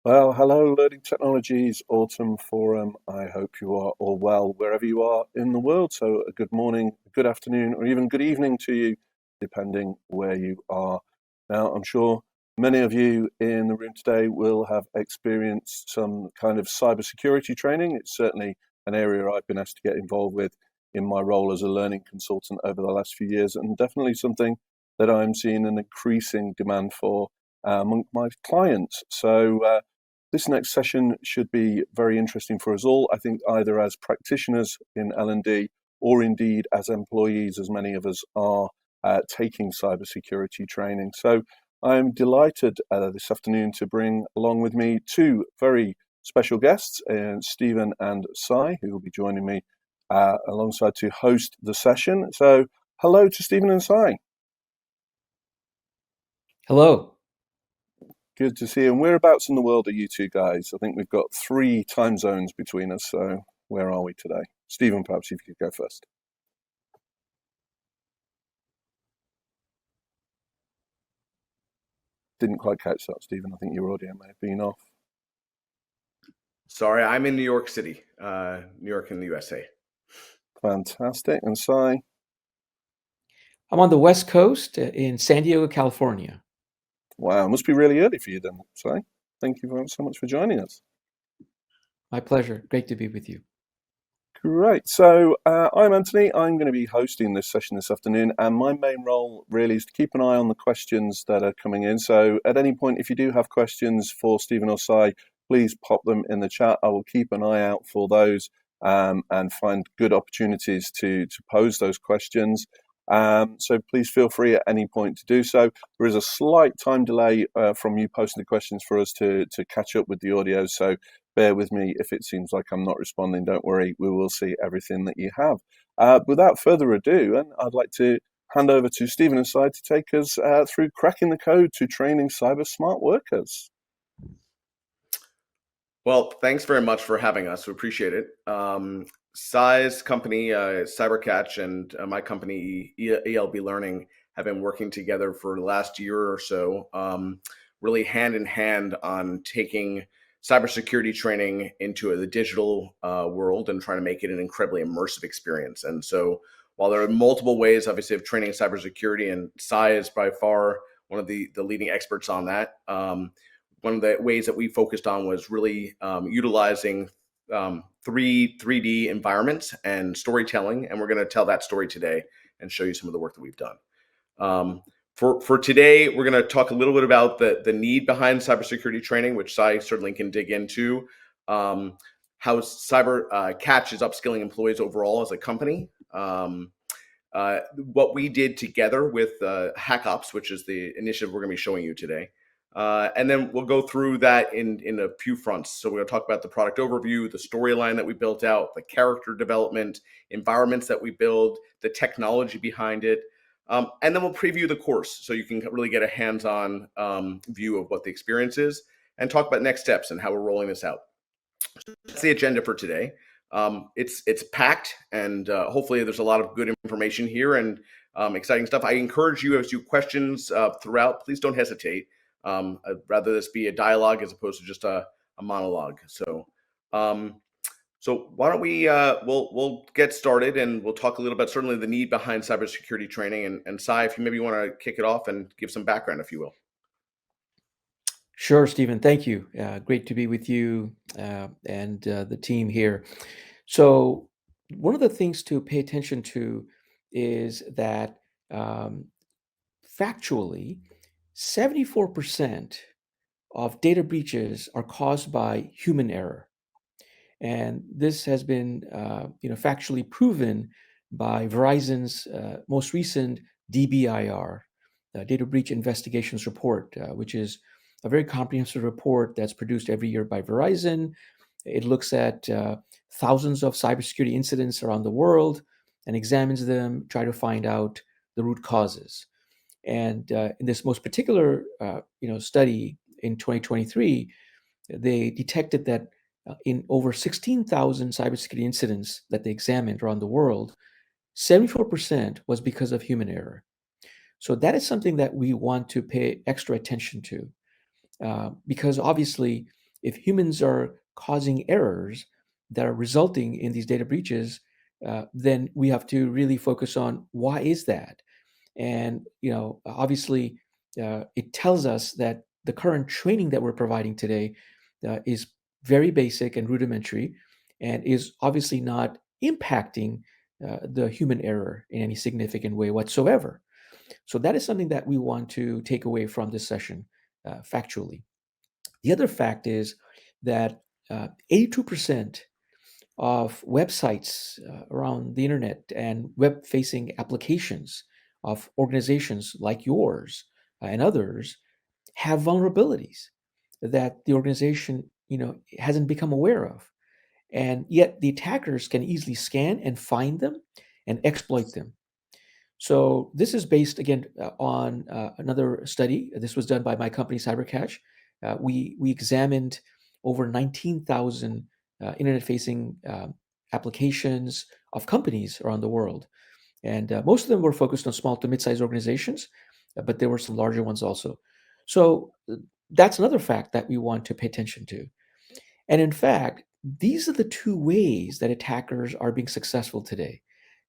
Well, hello, Learning Technologies Autumn Forum. I hope you are all well wherever you are in the world. So, a good morning, good afternoon, or even good evening to you, depending where you are. Now, I'm sure many of you in the room today will have experienced some kind of cybersecurity training. It's certainly an area I've been asked to get involved with in my role as a learning consultant over the last few years, and definitely something that I'm seeing an increasing demand for among my clients. So, this next session should be very interesting for us all, I think, either as practitioners in L&D or indeed as employees, as many of us are taking cybersecurity training. So I'm delighted this afternoon to bring along with me two very special guests, Stephen and Cy, who will be joining me alongside to host the session. So hello to Stephen and Cy. Hello. Good to see you. And whereabouts in the world are you two guys? I think we've got 3 time zones between us. So where are we today? Stephen, perhaps if you could go first. Didn't quite catch that, Stephen. I think your audio may have been off. Sorry, I'm in New York City, New York in the USA. Fantastic. And Cy? I'm on the West Coast in San Diego, California. Wow, must be really early for you then, Cy. Thank you so much for joining us. My pleasure. Great to be with you. Great. So I'm Anthony. I'm going to be hosting this session this afternoon, and my main role really is to keep an eye on the questions that are coming in. So at any point, if you do have questions for Stephen or Cy, please pop them in the chat. I will keep an eye out for those and find good opportunities to pose those questions. So please feel free at any point to do so. There is a slight time delay from you posting the questions for us to catch up with the audio. So bear with me if it seems like I'm not responding. Don't worry, we will see everything that you have. Without further ado, and I'd like to hand over to Stephen and Cy to take us through cracking the code to training cyber smart workers. Well, thanks very much for having us. We appreciate it. Cy's company, CyberCatch, and my company, ELB Learning, have been working together for the last year or so, really hand in hand on taking cybersecurity training into the digital world and trying to make it an incredibly immersive experience. And so while there are multiple ways, obviously, of training cybersecurity, and Cy is by far one of the leading experts on that, one of the ways that we focused on was really utilizing 3D environments and storytelling. And we're going to tell that story today and show you some of the work that we've done. For today, we're going to talk a little bit about the need behind cybersecurity training, which Cy certainly can dig into, how CyberCatch is upskilling employees overall as a company, what we did together with HackOps, which is the initiative we're going to be showing you today. And then we'll go through that in a few fronts. So we're going to talk about the product overview, the storyline that we built out, the character development, environments that we build, the technology behind it. And then we'll preview the course so you can really get a hands-on view of what the experience is, and talk about next steps and how we're rolling this out. That's the agenda for today. It's packed, and hopefully there's a lot of good information here and exciting stuff. I encourage you, as you questions throughout, please don't hesitate. I'd rather this be a dialogue as opposed to just a monologue. So why don't we, we'll get started, and we'll talk a little about certainly the need behind cybersecurity training. And Cy, if you maybe want to kick it off and give some background, if you will. Sure, Stephen. Thank you. Great to be with you and the team here. So one of the things to pay attention to is that factually, 74% of data breaches are caused by human error. And this has been factually proven by Verizon's most recent DBIR, Data Breach Investigations Report, which is a very comprehensive report that's produced every year by Verizon. It looks at thousands of cybersecurity incidents around the world and examines them, try to find out the root causes. And in this most particular study in 2023, they detected that in over 16,000 cybersecurity incidents that they examined around the world, 74% was because of human error. So that is something that we want to pay extra attention to, because obviously, if humans are causing errors that are resulting in these data breaches, then we have to really focus on why is that? And obviously, it tells us that the current training that we're providing today is very basic and rudimentary, and is obviously not impacting the human error in any significant way whatsoever. So that is something that we want to take away from this session, factually. The other fact is that 82% of websites around the internet and web-facing applications of organizations like yours and others have vulnerabilities that the organization hasn't become aware of, and yet the attackers can easily scan and find them and exploit them. So this is based again on another study. This was done by my company CyberCatch. We examined over 19,000 internet-facing applications of companies around the world, and most of them were focused on small to mid-sized organizations, but there were some larger ones also. So that's another fact that we want to pay attention to. And in fact, these are the two ways that attackers are being successful today.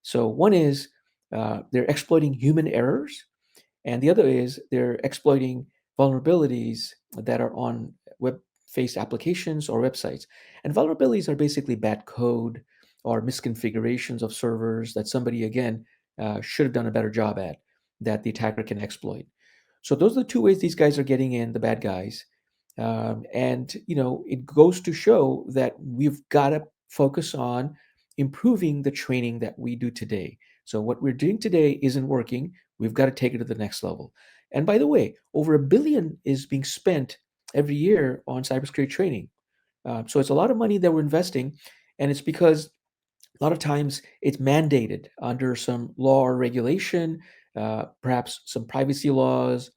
So one is they're exploiting human errors, and the other is they're exploiting vulnerabilities that are on web-based applications or websites. And vulnerabilities are basically bad code or misconfigurations of servers that somebody, again, should have done a better job at, that the attacker can exploit. So those are the two ways these guys are getting in, the bad guys. And it goes to show that we've got to focus on improving the training that we do today. So what we're doing today isn't working. We've got to take it to the next level. And by the way, over $1 billion is being spent every year on cybersecurity training. So it's a lot of money that we're investing, and it's because a lot of times it's mandated under some law or regulation, perhaps some privacy laws,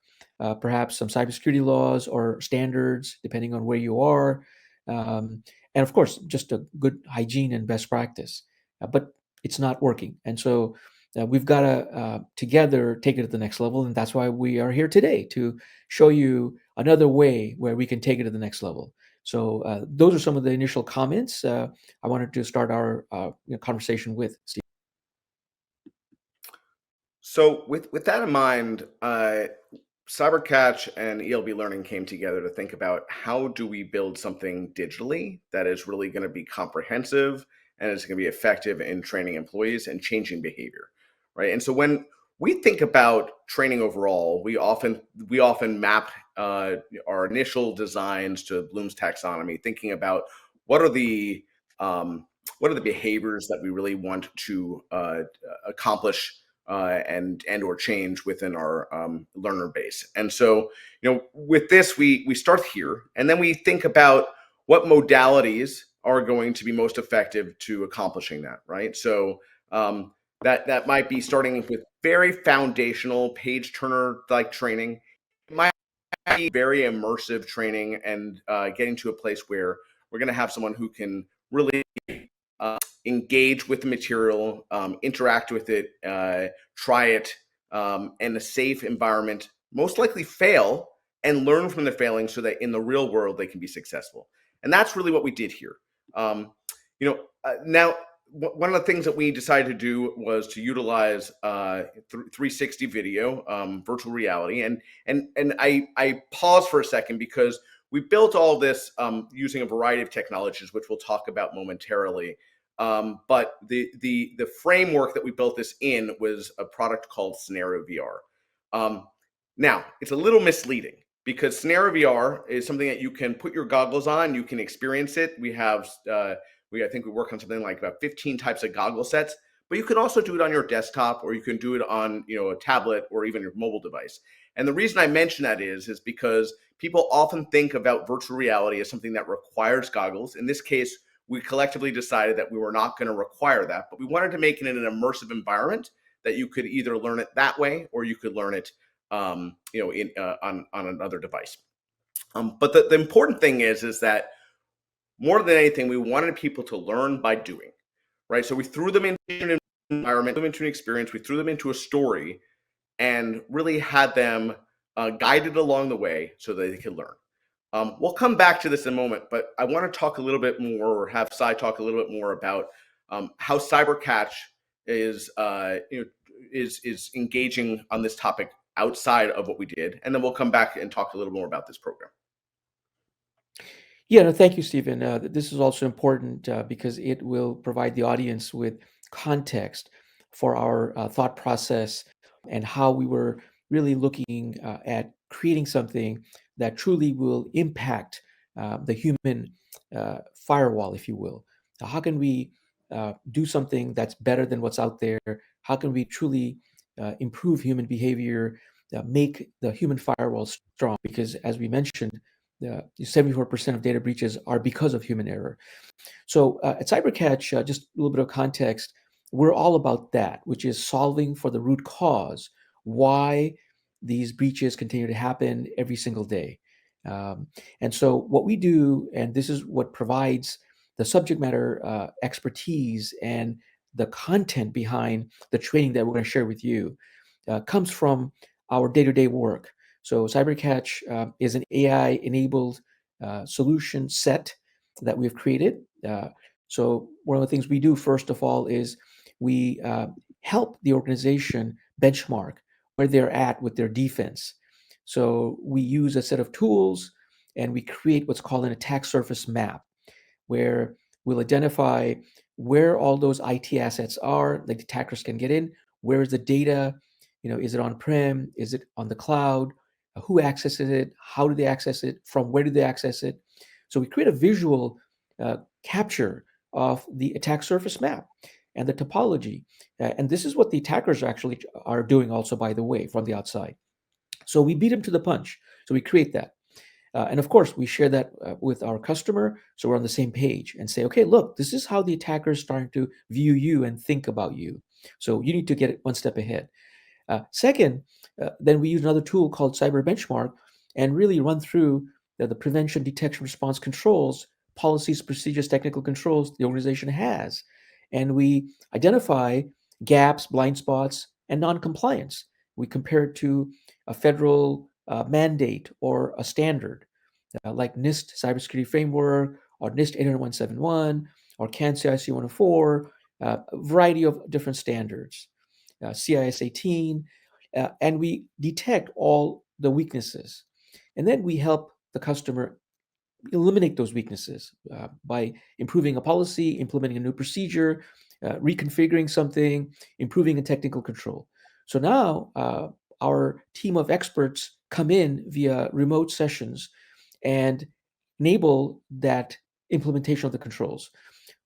perhaps some cybersecurity laws or standards, depending on where you are. And of course, just a good hygiene and best practice. But it's not working. And so we've got to together take it to the next level. And that's why we are here today, to show you another way where we can take it to the next level. So those are some of the initial comments I wanted to start our conversation with, Steve. So with that in mind, CyberCatch and ELB Learning came together to think about how do we build something digitally that is really going to be comprehensive and is going to be effective in training employees and changing behavior, right? And so when we think about training overall, we often map our initial designs to Bloom's taxonomy, thinking about what are the behaviors that we really want to accomplish and or change within our learner base. And so, with this, we start here, and then we think about what modalities are going to be most effective to accomplishing that, right? So that might be starting with very foundational page turner like training. It might be very immersive training, and getting to a place where we're going to have someone who can really engage with the material, interact with it, try it in a safe environment, most likely fail and learn from their failing so that in the real world they can be successful. And that's really what we did here. Now, one of the things that we decided to do was to utilize 360 video, virtual reality, and I pause for a second because we built all this using a variety of technologies, which we'll talk about momentarily. But the framework that we built this in was a product called Scenario VR. Now, it's a little misleading because Scenario VR is something that you can put your goggles on, you can experience it. We have, I think we work on something like about 15 types of goggle sets, but you can also do it on your desktop, or you can do it on a tablet or even your mobile device. And the reason I mention that is because people often think about virtual reality as something that requires goggles. In this case, we collectively decided that we were not going to require that, but we wanted to make it in an immersive environment that you could either learn it that way or you could learn it, on another device. But the important thing is that more than anything, we wanted people to learn by doing, right? So we threw them into an environment, threw them into an experience, we threw them into a story, and really had them guided along the way so that they could learn. We'll come back to this in a moment, but I want to talk a little bit more, or have Cy talk a little bit more about how CyberCatch is, is engaging on this topic outside of what we did, and then we'll come back and talk a little more about this program. Yeah, no, thank you, Stephen. This is also important because it will provide the audience with context for our thought process and how we were really looking at creating something that truly will impact the human firewall, if you will. How can we do something that's better than what's out there? How can we truly improve human behavior, make the human firewall strong? Because as we mentioned, 74% of data breaches are because of human error. So at CyberCatch, just a little bit of context, we're all about that, which is solving for the root cause, why these breaches continue to happen every single day. And so what we do, and this is what provides the subject matter expertise and the content behind the training that we're going to share with you, comes from our day-to-day work. So CyberCatch is an AI-enabled solution set that we've created. So one of the things we do, first of all, is we help the organization benchmark where they're at with their defense. So we use a set of tools and we create what's called an attack surface map, where we'll identify where all those IT assets are that attackers can get in. Where is the data? Is it on-prem? Is it on the cloud? Who accesses it? How do they access it? From where do they access it? So we create a visual capture of the attack surface map and the topology. And this is what the attackers actually are doing also, by the way, from the outside. So we beat them to the punch. So we create that. And of course, we share that with our customer, so we're on the same page and say, okay, look, this is how the attacker is starting to view you and think about you. So you need to get it one step ahead. Second, then we use another tool called Cyber Benchmark and really run through the prevention, detection, response controls, policies, procedures, technical controls the organization has. And we identify gaps, blind spots, and non-compliance. We compare it to a federal mandate or a standard like NIST Cybersecurity Framework or NIST 80171 or CAN CIC 104, a variety of different standards, CIS 18, and we detect all the weaknesses. And then we help the customer eliminate those weaknesses by improving a policy, implementing a new procedure, reconfiguring something, improving a technical control. So now our team of experts come in via remote sessions and enable that implementation of the controls.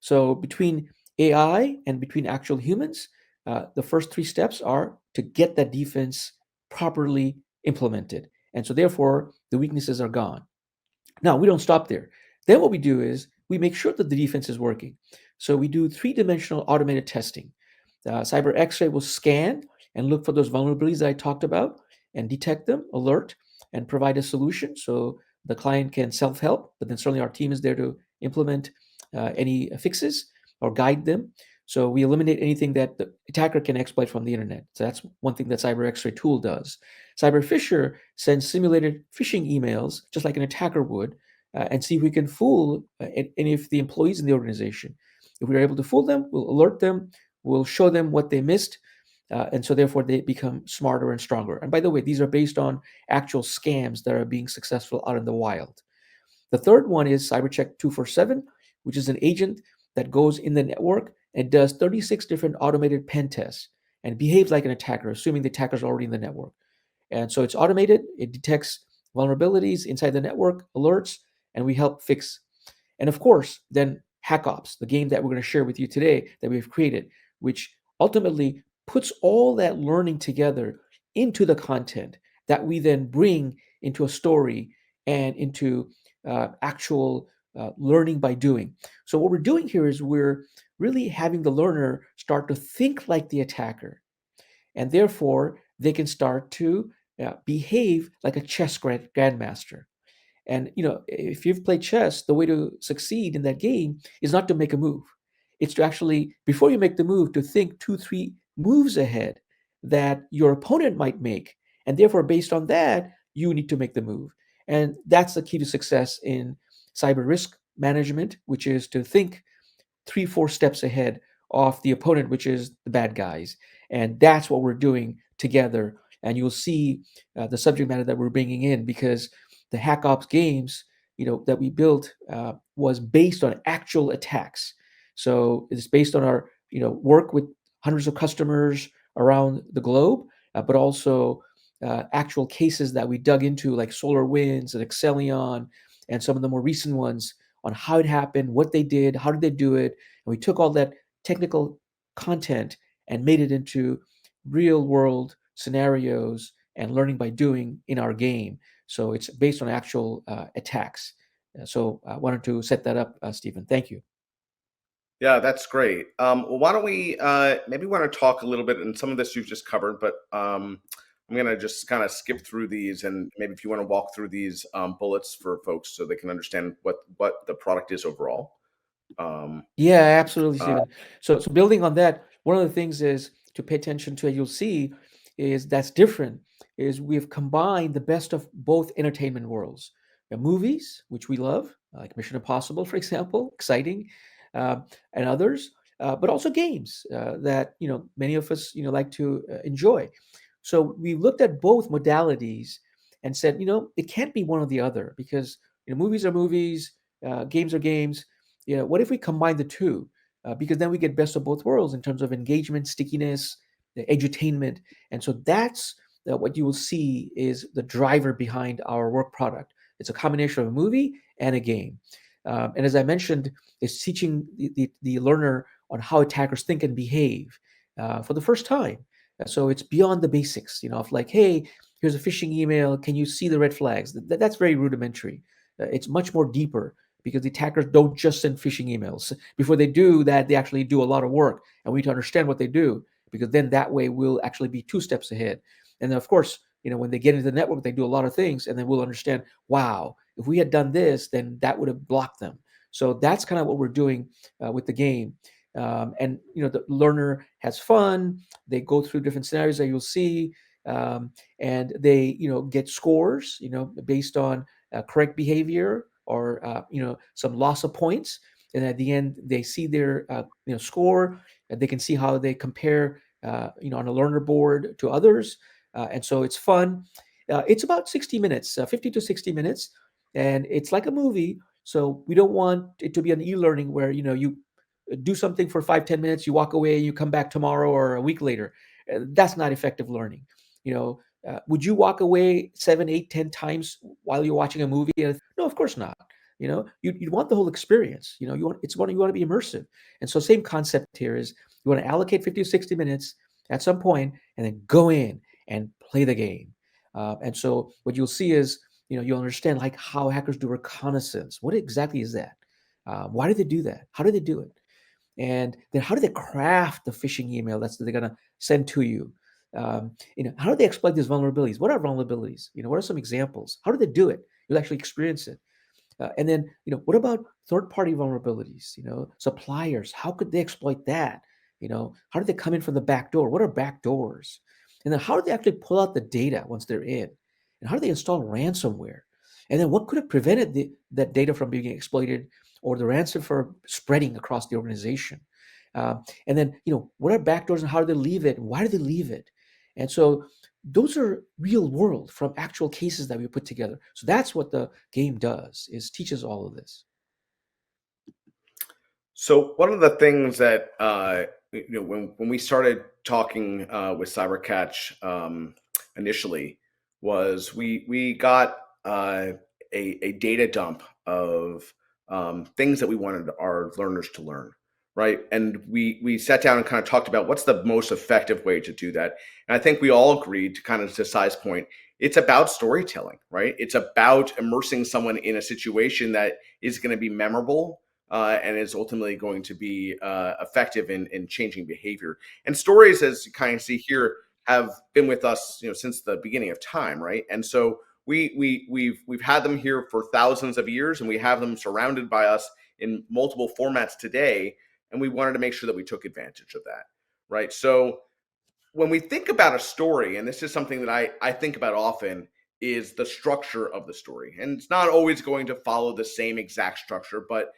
So between AI and between actual humans, the first three steps are to get that defense properly implemented. And so therefore, the weaknesses are gone. Now, we don't stop there. Then what we do is we make sure that the defense is working. So we do three-dimensional automated testing. Cyber X-ray will scan and look for those vulnerabilities that I talked about and detect them, alert, and provide a solution so the client can self-help, but then certainly our team is there to implement any fixes or guide them. So we eliminate anything that the attacker can exploit from the internet. So that's one thing that Cyber X-ray tool does. Cyber Fisher sends simulated phishing emails, just like an attacker would, and see if we can fool any of the employees in the organization. If we're able to fool them, we'll alert them, we'll show them what they missed, and so therefore they become smarter and stronger. And by the way, these are based on actual scams that are being successful out in the wild. The third one is CyberCheck 247, which is an agent that goes in the network and does 36 different automated pen tests and behaves like an attacker, assuming the attacker is already in the network. And so it's automated, it detects vulnerabilities inside the network, alerts, and we help fix. And of course, then HackOps, the game that we're going to share with you today that we've created, which ultimately puts all that learning together into the content that we then bring into a story and into actual learning by doing. So what we're doing here is we're really having the learner start to think like the attacker, and therefore they can start to behave like a chess grandmaster. And if you've played chess, the way to succeed in that game is not to make a move. It's to actually, before you make the move, to think 2, 3 moves ahead that your opponent might make. And therefore, based on that, you need to make the move. And that's the key to success in cyber risk management, which is to think 3, 4 steps ahead of the opponent, which is the bad guys. And that's what we're doing together. And you'll see the subject matter that we're bringing in, because the HackOps games, that we built was based on actual attacks. So it's based on our, work with hundreds of customers around the globe, but also actual cases that we dug into, like SolarWinds and Excellion, and some of the more recent ones on how it happened, what they did, how did they do it. And we took all that technical content and made it into real world scenarios and learning by doing in our game. So it's based on actual attacks. So I wanted to set that up, Stephen. Thank you. Yeah, that's great. Well, why don't we maybe want to talk a little bit, and some of this you've just covered, but I'm going to just kind of skip through these, and maybe if you want to walk through these bullets for folks so they can understand what the product is overall. Yeah, absolutely, Uh, Stephen. So building on that, one of the things is to pay attention to, and you'll see is that's different, is we've combined the best of both entertainment worlds. The movies, which we love, like Mission Impossible, for example, exciting, and others, but also games that many of us like to enjoy. So we looked at both modalities and said, it can't be one or the other, because movies are movies, games are games. What if we combine the two? Because then we get best of both worlds in terms of engagement, stickiness, the edutainment. And so that's what you will see is the driver behind our work product. It's a combination of a movie and a game. And as I mentioned, it's teaching the learner on how attackers think and behave for the first time. So it's beyond the basics, of like, hey, here's a phishing email. Can you see the red flags? That's very rudimentary. It's much more deeper, because the attackers don't just send phishing emails. Before they do that, they actually do a lot of work, and we need to understand what they do, because then that way we'll actually be 2 steps ahead. And then, of course, when they get into the network, they do a lot of things, and then we'll understand, wow, if we had done this, then that would have blocked them. So that's kind of what we're doing with the game. And the learner has fun. They go through different scenarios that you'll see, and they get scores based on correct behavior, or some loss of points. And at the end, they see their score, and they can see how they compare on a learner board to others. And so it's fun. It's about 60 minutes, 50 to 60 minutes, and it's like a movie. So we don't want it to be an e-learning where you do something for 5, 10 minutes, you walk away, you come back tomorrow or a week later. That's not effective learning. Would you walk away 7, 8, 10 times while you're watching a movie? No, of course not. You want the whole experience. You want to be immersive. And so same concept here is you want to allocate 50 to 60 minutes at some point, and then go in and play the game. And so what you'll see is you'll understand like how hackers do reconnaissance. What exactly is that? Why do they do that? How do they do it? And then how do they craft the phishing email they're going to send to you? How do they exploit these vulnerabilities? What are vulnerabilities? What are some examples? How do they do it? You'll actually experience it. And then, what about third-party vulnerabilities? Suppliers, how could they exploit that? How do they come in from the back door? What are back doors? And then how do they actually pull out the data once they're in? And how do they install ransomware? And then what could have prevented that data from being exploited, or the ransomware spreading across the organization? And then, what are backdoors, and how do they leave it? And why do they leave it? And so those are real world from actual cases that we put together. So that's what the game does, is teaches all of this. So one of the things that when we started talking with CyberCatch initially was we got a data dump of things that we wanted our learners to learn, right? And we sat down and kind of talked about what's the most effective way to do that. And I think we all agreed, to kind of to Sai's point, it's about storytelling, right? It's about immersing someone in a situation that is going to be memorable, and is ultimately going to be effective in changing behavior. And stories, as you kind of see here, have been with us, since the beginning of time, right? And so we've had them here for thousands of years, and we have them surrounded by us in multiple formats today. And we wanted to make sure that we took advantage of that, right? So when we think about a story, and this is something that I think about often, is the structure of the story. And it's not always going to follow the same exact structure, but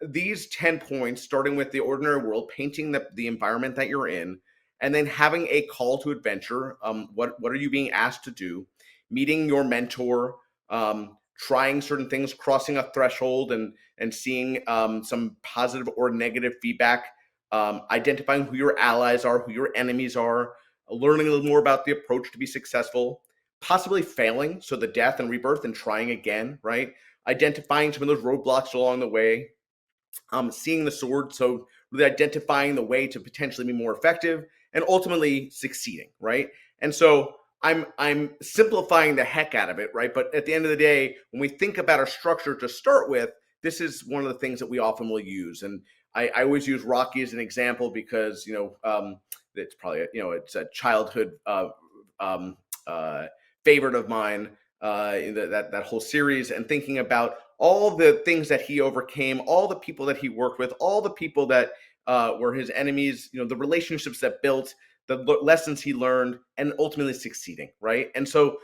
these 10 points, starting with the ordinary world, painting the environment that you're in, and then having a call to adventure. What are you being asked to do? Meeting your mentor, trying certain things, crossing a threshold, and seeing some positive or negative feedback, identifying who your allies are, who your enemies are, learning a little more about the approach to be successful, possibly failing, so the death and rebirth, and trying again, right? Identifying some of those roadblocks along the way, seeing the sword, so really identifying the way to potentially be more effective, and ultimately succeeding, right? And so I'm simplifying the heck out of it, right? But at the end of the day, when we think about our structure to start with, this is one of the things that we often will use. And I always use Rocky as an example because it's probably it's a childhood favorite of mine, that whole series, and thinking about all the things that he overcame, all the people that he worked with, all the people that were his enemies, the relationships that built, the lessons he learned, and ultimately succeeding, right? And so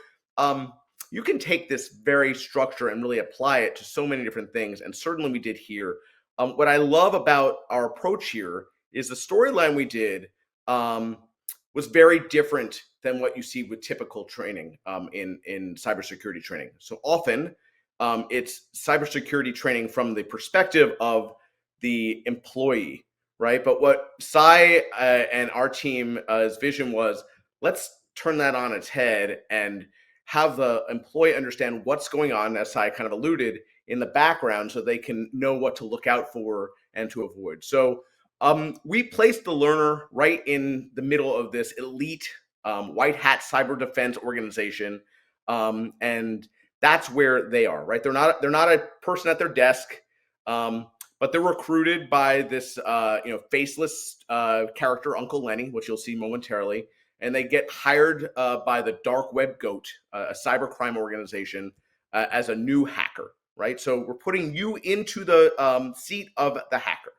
you can take this very structure and really apply it to so many different things, and certainly we did here. What I love about our approach here is the storyline we did was very different than what you see with typical training in cybersecurity training. So often it's cybersecurity training from the perspective of the employee, right? But what Cy and our team's vision was, let's turn that on its head and have the employee understand what's going on, as Cy kind of alluded, in the background, so they can know what to look out for and to avoid. So we placed the learner right in the middle of this elite white hat cyber defense organization, and that's where they are. Right, they're not a person at their desk, but they're recruited by this faceless character, Uncle Lenny, which you'll see momentarily, and they get hired by the Dark Web Goat, a cybercrime organization, as a new hacker. Right, so we're putting you into the seat of the hacker.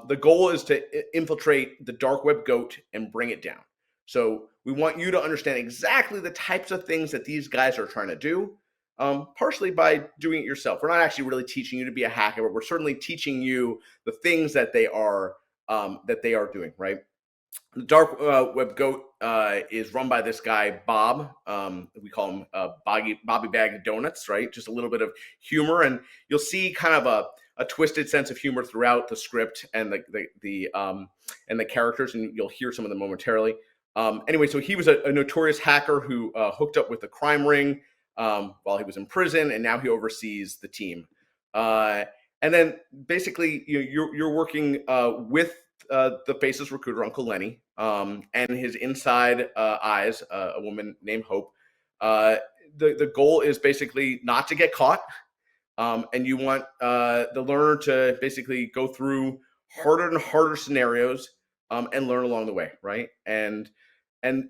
The goal is to infiltrate the Dark Web Goat and bring it down. So we want you to understand exactly the types of things that these guys are trying to do, partially by doing it yourself. We're not actually really teaching you to be a hacker, but we're certainly teaching you the things that they are doing, right? The Dark Web Goat is run by this guy, Bob. We call him Bobby Bag of Donuts, right? Just a little bit of humor, and you'll see kind of a twisted sense of humor throughout the script and the characters, and you'll hear some of them momentarily. Anyway, so he was a notorious hacker who hooked up with the crime ring while he was in prison, and now he oversees the team. And then basically, you're working with the faceless recruiter, Uncle Lenny, and his inside eyes, a woman named Hope. The goal is basically not to get caught, and you want the learner to basically go through harder and harder scenarios and learn along the way, right? And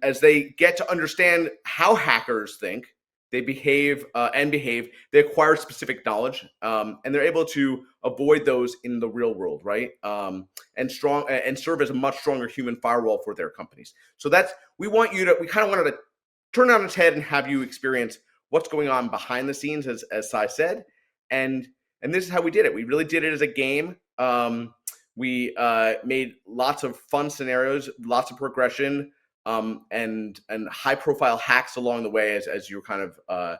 as they get to understand how hackers think, they behave, they acquire specific knowledge, and they're able to avoid those in the real world, right? And serve as a much stronger human firewall for their companies. So we kind of wanted to turn it on its head and have you experience what's going on behind the scenes, as Sai said, and this is how we did it. We really did it as a game. We made lots of fun scenarios, lots of progression, and high profile hacks along the way as you're kind of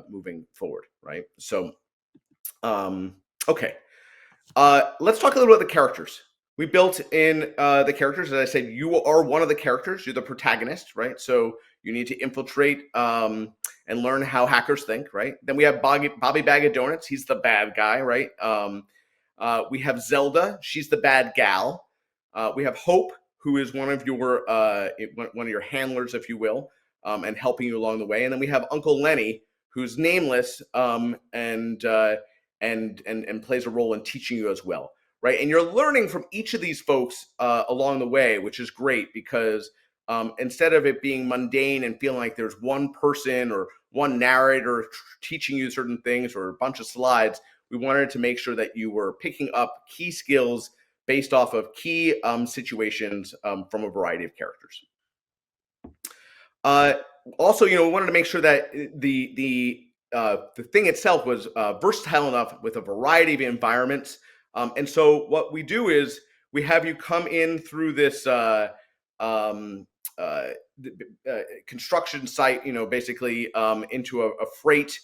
moving forward, right? So, okay, let's talk a little bit about the characters. We built in the characters. As I said, you are one of the characters. You're the protagonist, right? So you need to infiltrate and learn how hackers think, right? Then we have Bobby Bag of Donuts. He's the bad guy, right? We have Zelda. She's the bad gal. We have Hope, who is one of your handlers, if you will, and helping you along the way. And then we have Uncle Lenny, who's nameless and plays a role in teaching you as well, right? And you're learning from each of these folks along the way, which is great because instead of it being mundane and feeling like there's one person or one narrator teaching you certain things or a bunch of slides, we wanted to make sure that you were picking up key skills based off of key situations from a variety of characters. Also, we wanted to make sure that the thing itself was versatile enough with a variety of environments. And so what we do is we have you come in through this construction site, basically into a freight,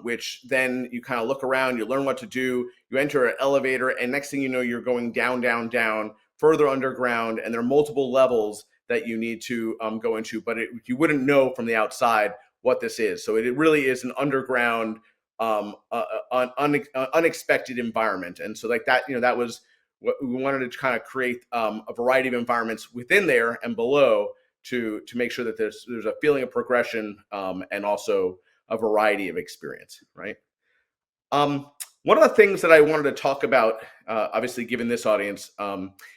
which then you kind of look around, you learn what to do, you enter an elevator, and next thing you know, you're going down, down, down, further underground, and there are multiple levels that you need to go into, but you wouldn't know from the outside what this is. So it really is an underground, unexpected environment. And so like that, that was what we wanted to kind of create, a variety of environments within there and below to make sure that there's a feeling of progression, and also a variety of experience, right? One of the things that I wanted to talk about, obviously given this audience,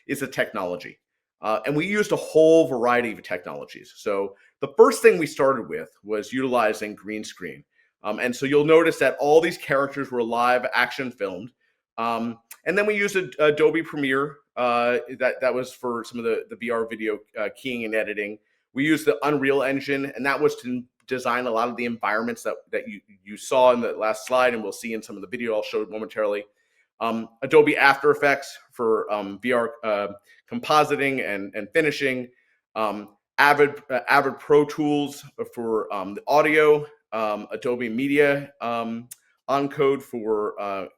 is the technology. And we used a whole variety of technologies. So the first thing we started with was utilizing green screen. And so you'll notice that all these characters were live action filmed. And then we used Adobe Premiere, that was for some of the VR video keying and editing. We used the Unreal Engine, and that was to design a lot of the environments that you saw in the last slide, and we'll see in some of the video I'll show momentarily. Adobe After Effects for VR compositing and finishing, Avid Pro Tools for the audio, Adobe Media Encode for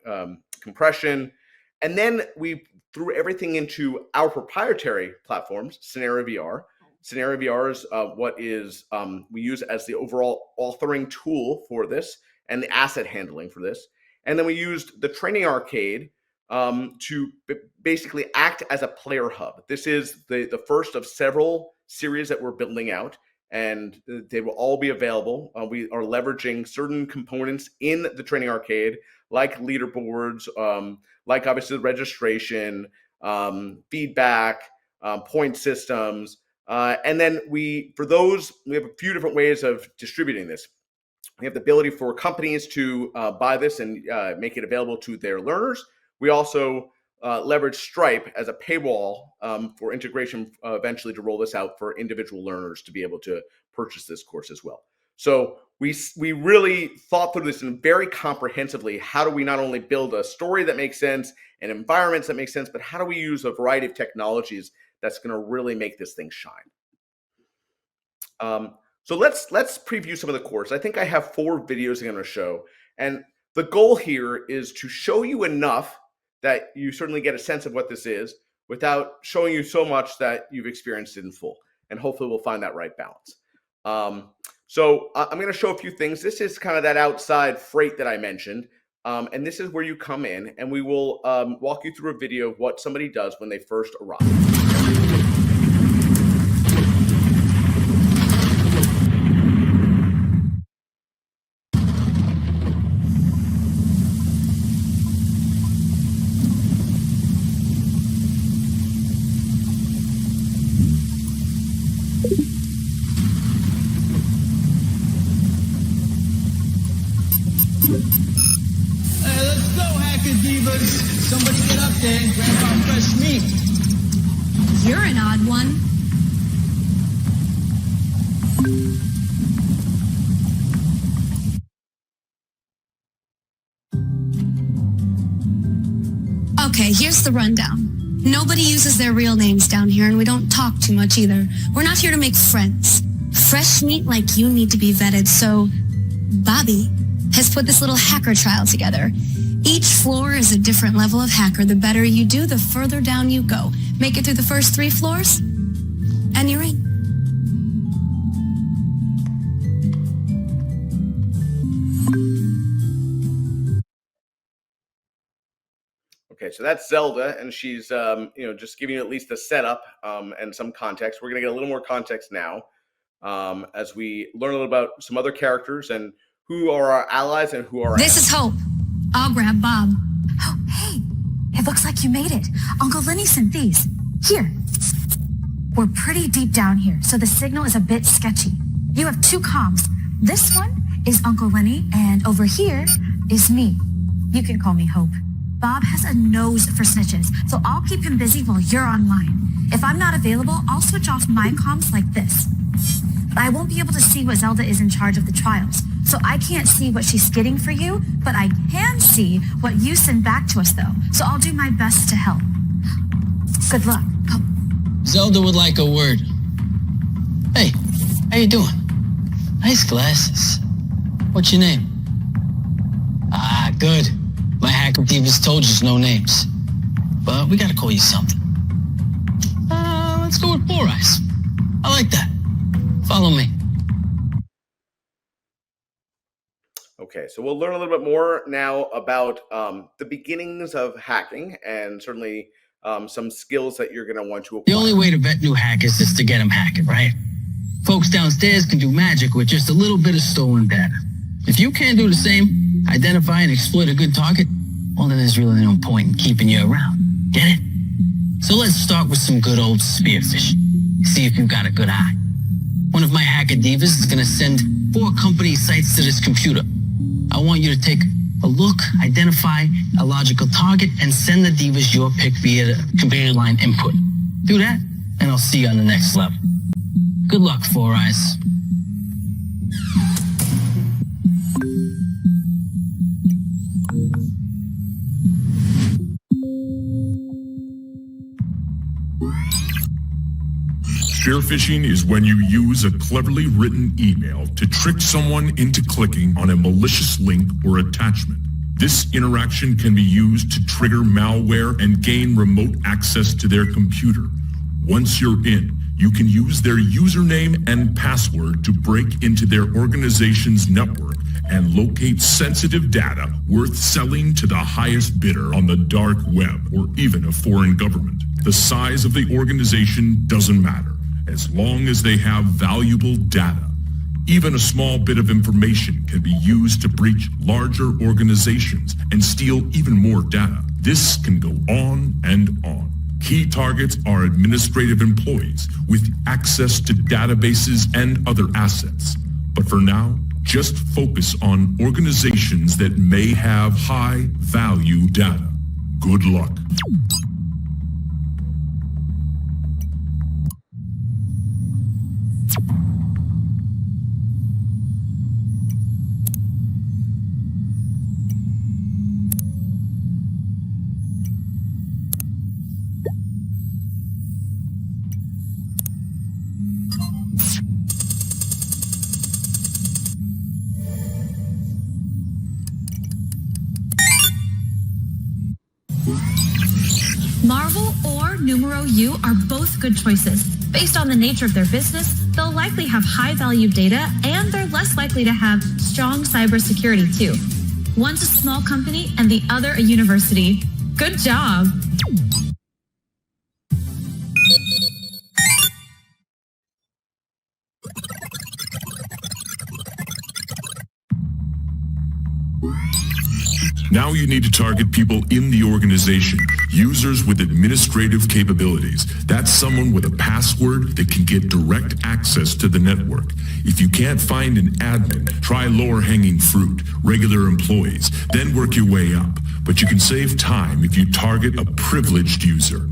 compression, and then we threw everything into our proprietary platforms, Scenario VR. Scenario VR is what is we use as the overall authoring tool for this and the asset handling for this. And then we used the Training Arcade to basically act as a player hub. This is the first of several series that we're building out, and they will all be available. We are leveraging certain components in the Training Arcade, like leaderboards, like obviously registration, feedback, point systems. And then for those, we have a few different ways of distributing this. We have the ability for companies to buy this and make it available to their learners. We also leverage Stripe as a paywall for integration, eventually to roll this out for individual learners to be able to purchase this course as well. So we really thought through this very comprehensively. How do we not only build a story that makes sense and environments that make sense, but how do we use a variety of technologies that's going to really make this thing shine? So let's preview some of the course. I think I have 4 videos I'm going to show, and the goal here is to show you enough that you certainly get a sense of what this is without showing you so much that you've experienced it in full, and hopefully we'll find that right balance. So I'm going to show a few things. This is kind of that outside freight that I mentioned, and this is where you come in, and we will walk you through a video of what somebody does when they first arrive. Somebody get up there and grab our fresh meat. You're an odd one. Okay, here's the rundown. Nobody uses their real names down here, and we don't talk too much either. We're not here to make friends. Fresh meat like you need to be vetted, so Bobby has put this little hacker trial together. Each floor is a different level of hacker. The better you do, the further down you go. Make it through the first 3 floors, and you're in. Okay, so that's Zelda, and she's just giving you at least a setup and some context. We're going to get a little more context now as we learn a little about some other characters and who are our allies and who are our This is Hope. I'll grab Bob. Oh, hey, it looks like you made it. Uncle Lenny sent these. Here. We're pretty deep down here, so the signal is a bit sketchy. You have 2 comms. This one is Uncle Lenny, and over here is me. You can call me Hope. Bob has a nose for snitches, so I'll keep him busy while you're online. If I'm not available, I'll switch off my comms like this. but I won't be able to see what Zelda is in charge of the trials. So I can't see what she's getting for you, but I can see what you send back to us, though. So I'll do my best to help. Good luck. Oh. Zelda would like a word. Hey, how you doing? Nice glasses. What's your name? Ah, good. My hacker divas told you no names. But we gotta call you something. Let's go with Four Eyes. I like that. Follow me. Okay, so we'll learn a little bit more now about the beginnings of hacking and certainly some skills that you're going to want to apply. The only way to vet new hackers is to get them hacking, right? Folks downstairs can do magic with just a little bit of stolen data. If you can't do the same, identify and exploit a good target, well, then there's really no point in keeping you around. Get it? So let's start with some good old spearfishing. See if you've got a good eye. One of my hacker divas is going to send 4 company sites to this computer. I want you to take a look, identify a logical target, and send the divas your pick via the computer line input. Do that, and I'll see you on the next level. Good luck, Four Eyes. Spear phishing is when you use a cleverly written email to trick someone into clicking on a malicious link or attachment. This interaction can be used to trigger malware and gain remote access to their computer. Once you're in, you can use their username and password to break into their organization's network and locate sensitive data worth selling to the highest bidder on the dark web or even a foreign government. The size of the organization doesn't matter, as long as they have valuable data. Even a small bit of information can be used to breach larger organizations and steal even more data. This can go on and on. Key targets are administrative employees with access to databases and other assets. But for now, just focus on organizations that may have high value data. Good luck. Marvel or Numero U are both good choices. Based on the nature of their business, they'll likely have high-value data, and they're less likely to have strong cybersecurity too. One's a small company and the other a university. Good job. Now you need to target people in the organization, users with administrative capabilities. That's someone with a password that can get direct access to the network. If you can't find an admin, try lower hanging fruit, regular employees, then work your way up. But you can save time if you target a privileged user.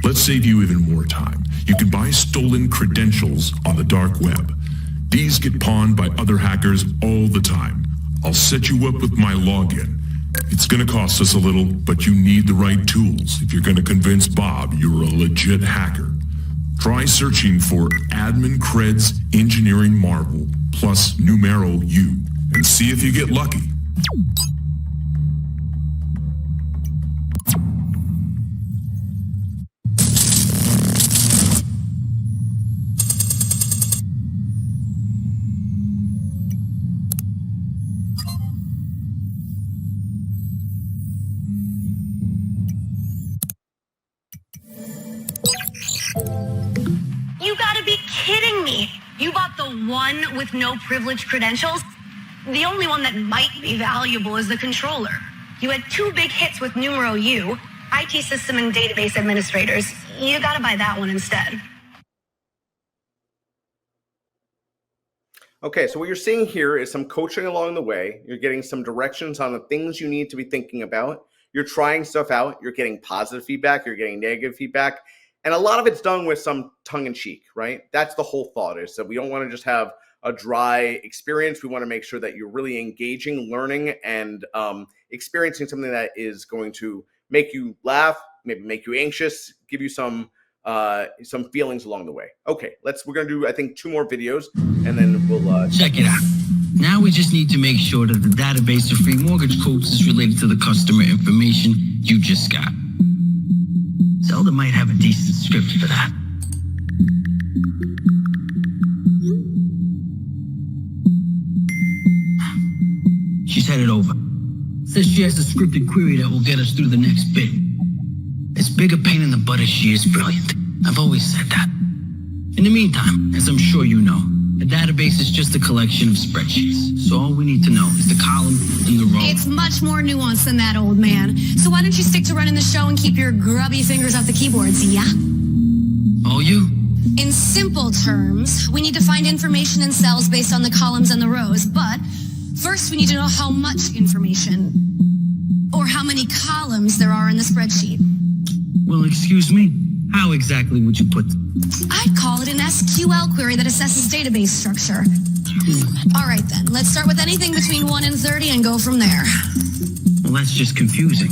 Let's save you even more time. You can buy stolen credentials on the dark web. These get pawned by other hackers all the time. I'll set you up with my login. It's going to cost us a little, but you need the right tools if you're going to convince Bob you're a legit hacker. Try searching for Admin Creds Engineering Marvel plus Numero U and see if you get lucky. You gotta be kidding me. You bought the one with no privileged credentials? The only one that might be valuable is the controller. You had 2 big hits with Numero U, IT system and database administrators. You gotta buy that one instead. Okay, so what you're seeing here is some coaching along the way. You're getting some directions on the things you need to be thinking about. You're trying stuff out. You're getting positive feedback. You're getting negative feedback. And a lot of it's done with some tongue in cheek, right? That's the whole thought, is that we don't want to just have a dry experience. We want to make sure that you're really engaging, learning, and experiencing something that is going to make you laugh, maybe make you anxious, give you some feelings along the way. Okay, we're going to do, I think, 2 more videos, and then we'll check it out. Now we just need to make sure that the database of free mortgage quotes is related to the customer information you just got. Zelda might have a decent script for that. She's headed over. Says she has a scripted query that will get us through the next bit. As big a pain in the butt as she is brilliant. I've always said that. In the meantime, as I'm sure you know, a database is just a collection of spreadsheets. So all we need to know is the column and the row. It's much more nuanced than that, old man. So why don't you stick to running the show and keep your grubby fingers off the keyboards, yeah? Oh, you? In simple terms, we need to find information in cells based on the columns and the rows, but first we need to know how much information or how many columns there are in the spreadsheet. Well, excuse me. How exactly would you put I'd call it an SQL query that assesses database structure. All right, then. Let's start with anything between 1 and 30 and go from there. Well, that's just confusing.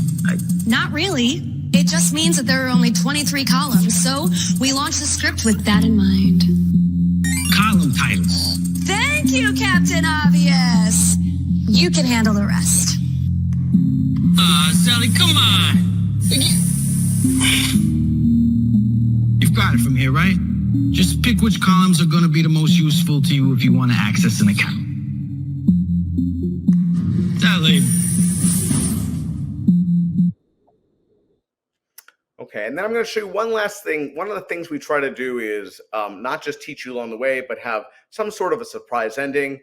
Not really. It just means that there are only 23 columns, so we launch the script with that in mind. Column titles. Thank you, Captain Obvious. You can handle the rest. Sally, come on. You've got it from here, right? Just pick which columns are going to be the most useful to you if you want to access an account. Sally. Okay, and then I'm going to show you one last thing. One of the things we try to do is not just teach you along the way, but have some sort of a surprise ending.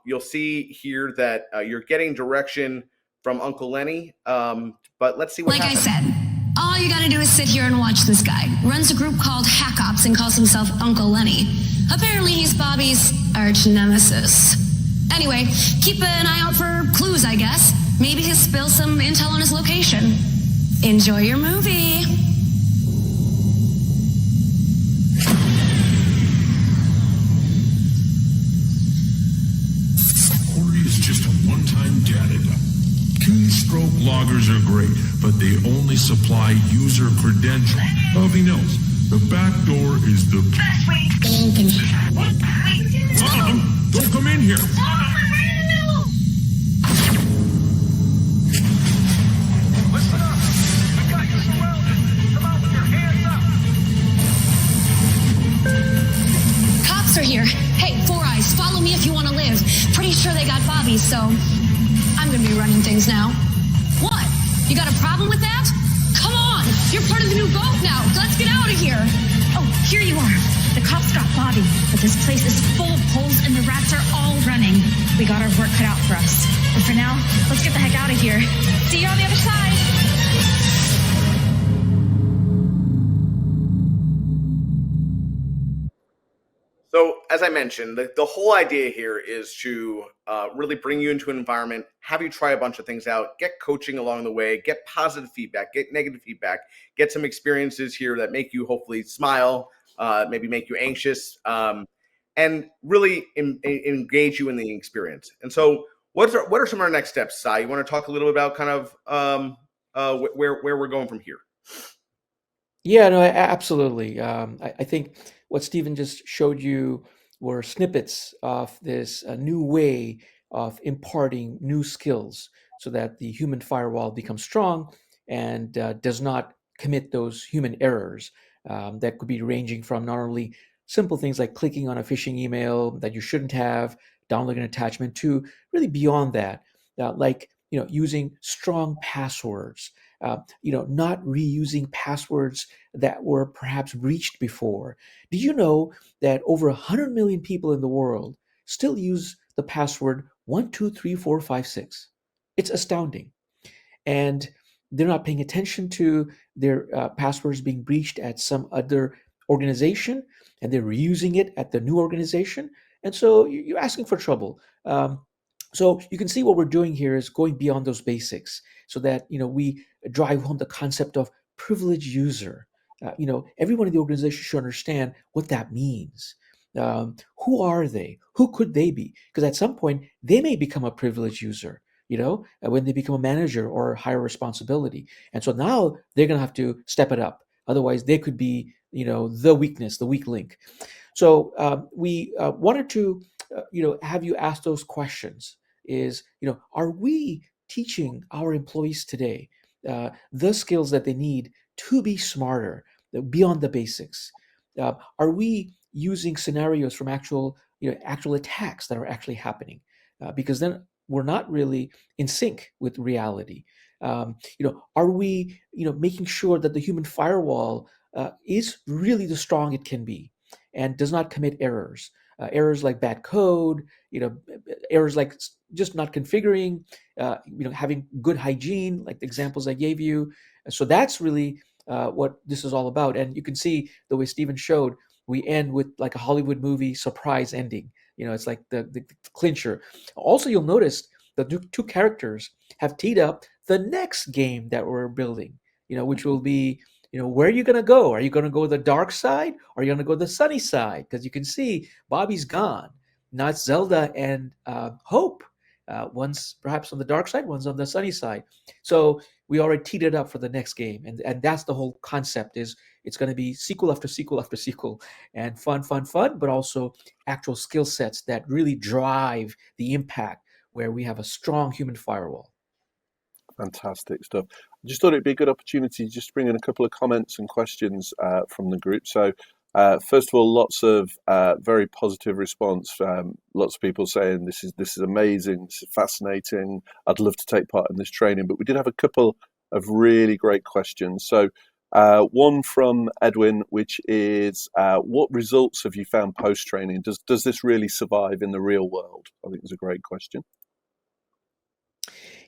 You'll see here that you're getting direction from Uncle Lenny, but let's see what happens. Like I said, all you gotta do is sit here and watch this guy. Runs a group called HackOps and calls himself Uncle Lenny. Apparently he's Bobby's arch nemesis. Anyway, keep an eye out for clues, I guess. Maybe he'll spill some intel on his location. Enjoy your movie. Security is just a one-time data dump. Keystroke loggers are great, but they only supply user credentials. Nothing else. The back door is the best way. Don't come in here. Listen up. We got you surrounded. Come out with your hands up. Cops are here. Hey, Four Eyes, follow me if you want to live. Pretty sure they got Bobby, so I'm gonna be running things now. What? You got a problem with that? Come on! You're part of the new boat now. Let's get out of here. Oh, here you are. The cops got Bobby, but this place is full of holes and the rats are all running. We got our work cut out for us. But for now, let's get the heck out of here. See you on the other side. So, as I mentioned, the whole idea here is to really bring you into an environment, have you try a bunch of things out, get coaching along the way, get positive feedback, get negative feedback, get some experiences here that make you hopefully smile, maybe make you anxious, and really engage you in the experience. And so, what are some of our next steps, Sai? You want to talk a little bit about kind of where we're going from here? Yeah, no, absolutely. I think what Stephen just showed you were snippets of this new way of imparting new skills so that the human firewall becomes strong and does not commit those human errors that could be ranging from not only simple things like clicking on a phishing email that you shouldn't have, downloading an attachment, to really beyond that, like using strong passwords. Not reusing passwords that were perhaps breached before. Did you know that over 100 million people in the world still use the password 123456? It's astounding. And they're not paying attention to their passwords being breached at some other organization, and they're reusing it at the new organization. And so you're asking for trouble. So you can see what we're doing here is going beyond those basics so that we drive home the concept of privileged user. everyone in the organization should understand what that means. Who are they? Who could they be? Because at some point they may become a privileged user. When they become a manager or higher responsibility, and so now they're going to have to step it up. Otherwise, they could be, the weakness, the weak link. So we wanted to, have you ask those questions. Is are we teaching our employees today the skills that they need to be smarter, beyond the basics? Are we using scenarios from actual attacks that are actually happening? Because then we're not really in sync with reality. Are we, making sure that the human firewall is really the strong it can be and does not commit errors? Errors like bad code, errors like just not configuring, having good hygiene, like the examples I gave you. So that's really what this is all about. And you can see the way Stephen showed, we end with like a Hollywood movie surprise ending. It's like the clincher. Also, you'll notice the two characters have teed up the next game that we're building, which will be, where are you going to go? Are you going to go the dark side or are you going to go the sunny side? Because you can see Bobby's gone. Now it's Zelda and Hope. One's perhaps on the dark side, one's on the sunny side. So we already teed it up for the next game. And that's the whole concept. Is it's going to be sequel after sequel after sequel, and fun, but also actual skill sets that really drive the impact, where we have a strong human firewall. Fantastic stuff. I just thought it'd be a good opportunity just to bring in a couple of comments and questions from the group. So, first of all, lots of very positive response. Lots of people saying this is amazing, this is fascinating. I'd love to take part in this training. But we did have a couple of really great questions. So, one from Edwin, which is, what results have you found post training? Does this really survive in the real world? I think it's a great question.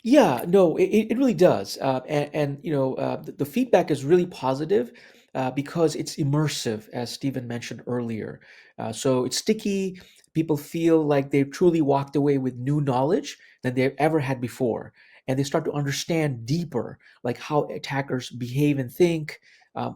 Yeah, no, it really does. And the feedback is really positive because it's immersive, as Stephen mentioned earlier. So it's sticky. People feel like they've truly walked away with new knowledge than they've ever had before. And they start to understand deeper, like how attackers behave and think,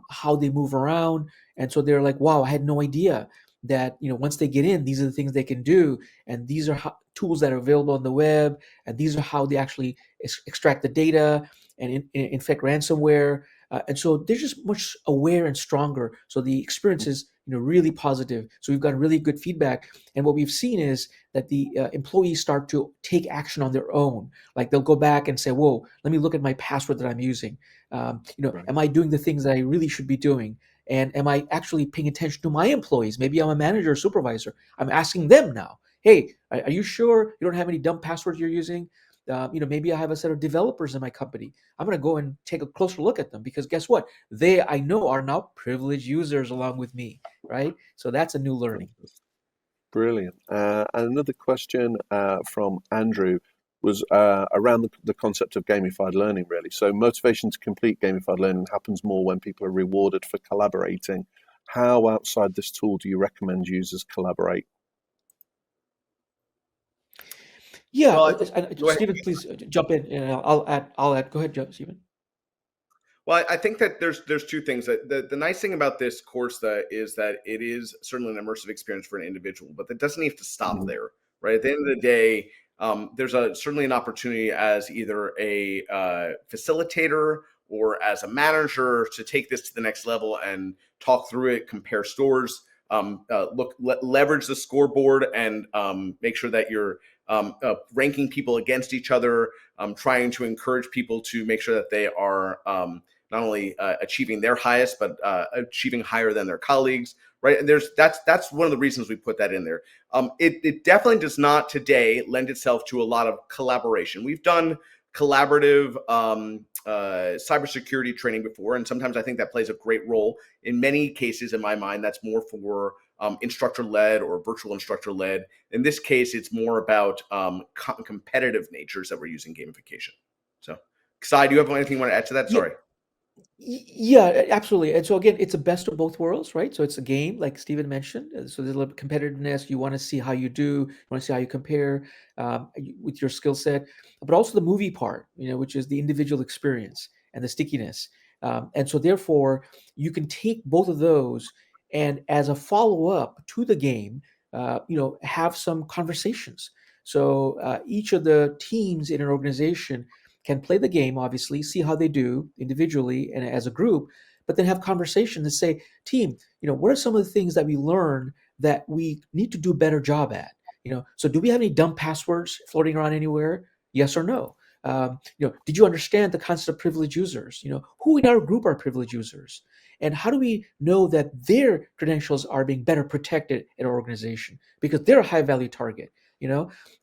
how they move around. And so they're like, wow, I had no idea that, once they get in, these are the things they can do. And these are tools that are available on the web. And these are how they actually extract the data and infect ransomware. And so they're just much aware and stronger. So the experience is, really positive. So we've got really good feedback. And what we've seen is that the employees start to take action on their own. Like they'll go back and say, whoa, let me look at my password that I'm using. Right. Am I doing the things that I really should be doing? And am I actually paying attention to my employees? Maybe I'm a manager or supervisor. I'm asking them now, hey, are you sure you don't have any dumb passwords you're using? Maybe I have a set of developers in my company. I'm going to go and take a closer look at them, because guess what? They, I know, are now privileged users along with me, right? So that's a new learning. Brilliant. And another question from Andrew was around the concept of gamified learning, really. So motivation to complete gamified learning happens more when people are rewarded for collaborating. How outside this tool do you recommend users collaborate? Yeah, Well, go ahead. Stephen, please jump in, and I'll add. Go ahead, Stephen. Well, I think that there's two things. That the nice thing about this course is that it is certainly an immersive experience for an individual, but that doesn't have to stop there, right? At the end of the day, there's certainly an opportunity as either a facilitator or as a manager to take this to the next level and talk through it, compare scores, leverage the scoreboard, and make sure that you're ranking people against each other, trying to encourage people to make sure that they are not only achieving their highest, but achieving higher than their colleagues, right? And that's one of the reasons we put that in there. It definitely does not today lend itself to a lot of collaboration. We've done collaborative cybersecurity training before, and sometimes I think that plays a great role. In many cases, in my mind, that's more for instructor-led or virtual instructor-led. In this case, it's more about competitive natures that we're using gamification. So, Sai, do you have anything you want to add to that? Sorry. Yeah, absolutely. And so again, it's a best of both worlds, right? So it's a game, like Stephen mentioned. So there's a little competitiveness. You want to see how you do. You want to see how you compare with your skill set, but also the movie part, which is the individual experience and the stickiness. And so therefore, you can take both of those and as a follow-up to the game, have some conversations. So each of the teams in an organization can play the game, obviously, see how they do individually and as a group, but then have conversations and say, team, what are some of the things that we learned that we need to do a better job at? So do we have any dumb passwords floating around anywhere? Yes or no? Did you understand the concept of privileged users? Who in our group are privileged users? And how do we know that their credentials are being better protected in our organization because they're a high value target?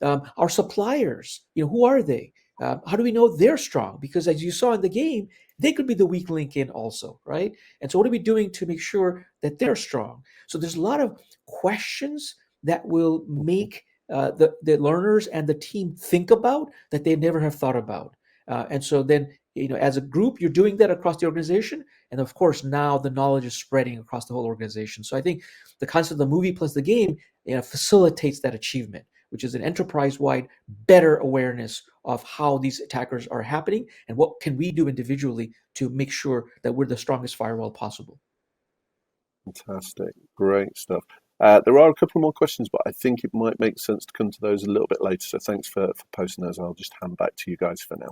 Our suppliers, who are they? How do we know they're strong? Because as you saw in the game, they could be the weak link in also, right? And so what are we doing to make sure that they're strong? So there's a lot of questions that will make the learners and the team think about that they never have thought about. And so then, as a group, you're doing that across the organization. And of course, now the knowledge is spreading across the whole organization. So I think the concept of the movie plus the game facilitates that achievement, which is an enterprise-wide better awareness of how these attackers are happening and what can we do individually to make sure that we're the strongest firewall possible. Fantastic. Great stuff. There are a couple more questions, but I think it might make sense to come to those a little bit later. So thanks for posting those. I'll just hand back to you guys for now.